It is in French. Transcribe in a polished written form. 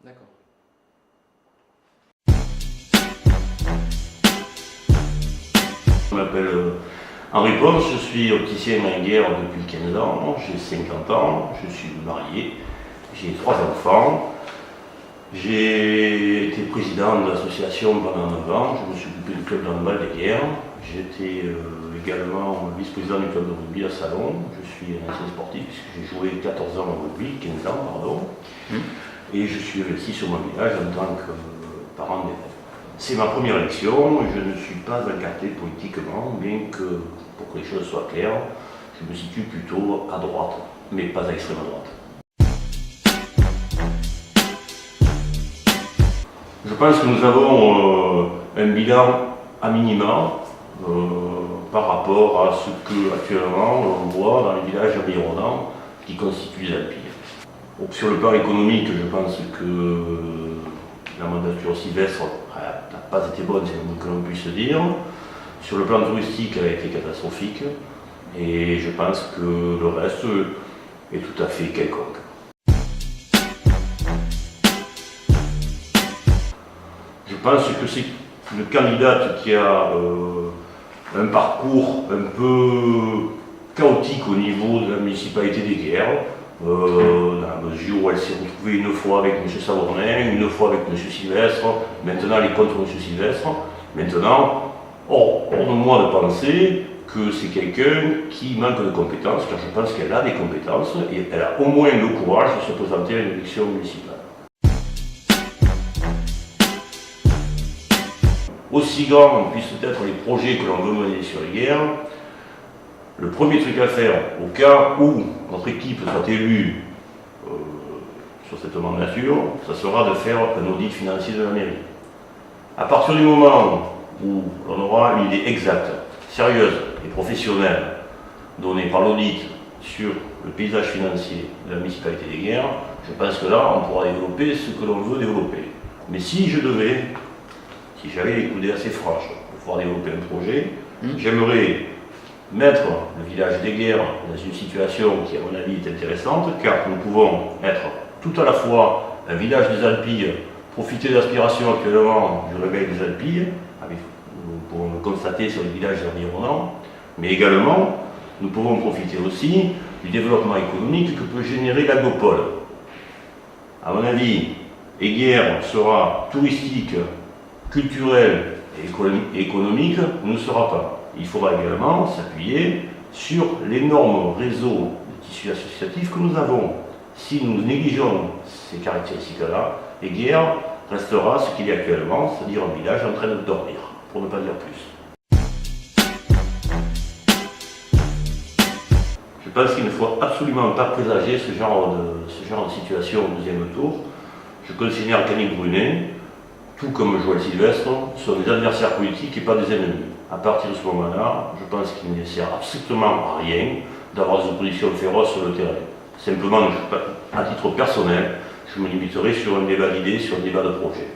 D'accord. Je m'appelle Henri Pons, je suis opticien en guerre depuis 15 ans, j'ai 50 ans, je suis marié, j'ai 3 enfants. J'ai été président de l'association pendant 9 ans, je me suis occupé du club de handball des guerres. J'étais également vice-président du club de rugby à Salon. Je suis un ancien sportif puisque j'ai joué 14 ans au rugby, 15 ans pardon. Et je suis investi sur mon village en tant que parent d'élève. C'est ma première élection, je ne suis pas incarté politiquement, bien que, pour que les choses soient claires, je me situe plutôt à droite, mais pas à l'extrême droite. Je pense que nous avons un bilan à minima par rapport à ce que actuellement on voit dans les villages environnants qui constituent les Alpilles. Sur le plan économique, je pense que la mandature Sylvestre n'a pas été bonne, c'est le moins que l'on puisse dire. Sur le plan touristique, elle a été catastrophique. Et je pense que le reste est tout à fait quelconque. Je pense que c'est une candidate qui a un parcours un peu chaotique au niveau de la municipalité des Guerres, dans la mesure où elle s'est retrouvée une fois avec M. Savornin, une fois avec M. Sylvestre, maintenant elle est contre M. Sylvestre. Maintenant, hors de moi de penser que c'est quelqu'un qui manque de compétences, car je pense qu'elle a des compétences et elle a au moins le courage de se présenter à une élection municipale. Aussi grands puissent être les projets que l'on veut mener sur les guerres, le premier truc à faire, au cas où notre équipe soit élue sur cette mandature, ça sera de faire un audit financier de la mairie. À partir du moment où on aura une idée exacte, sérieuse et professionnelle donnée par l'audit sur le paysage financier de la municipalité des Guerres, je pense que là, on pourra développer ce que l'on veut développer. Mais si j'avais les coudées assez franches pour pouvoir développer un projet, j'aimerais mettre le village des Guerres dans une situation qui, à mon avis, est intéressante, car nous pouvons être tout à la fois un village des Alpilles, profiter de l'aspiration actuellement du réveil des Alpilles, nous pouvons le constater sur les villages environnants, mais également, nous pouvons profiter aussi du développement économique que peut générer l'agropole. À mon avis, Guerres sera touristique, culturel et économique, ne sera pas. Il faudra également s'appuyer sur l'énorme réseau de tissus associatifs que nous avons. Si nous négligeons ces caractéristiques-là, Guerres restera ce qu'il est actuellement, c'est-à-dire un village en train de dormir, pour ne pas dire plus. Je pense qu'il ne faut absolument pas présager ce genre de situation au deuxième tour. Je considère qu'Annick Brunet, tout comme Joël Sylvestre, sont des adversaires politiques et pas des ennemis. À partir de ce moment-là, je pense qu'il ne sert absolument à rien d'avoir des oppositions féroces sur le terrain. Simplement, à titre personnel, je me limiterai sur un débat d'idées, sur un débat de projet.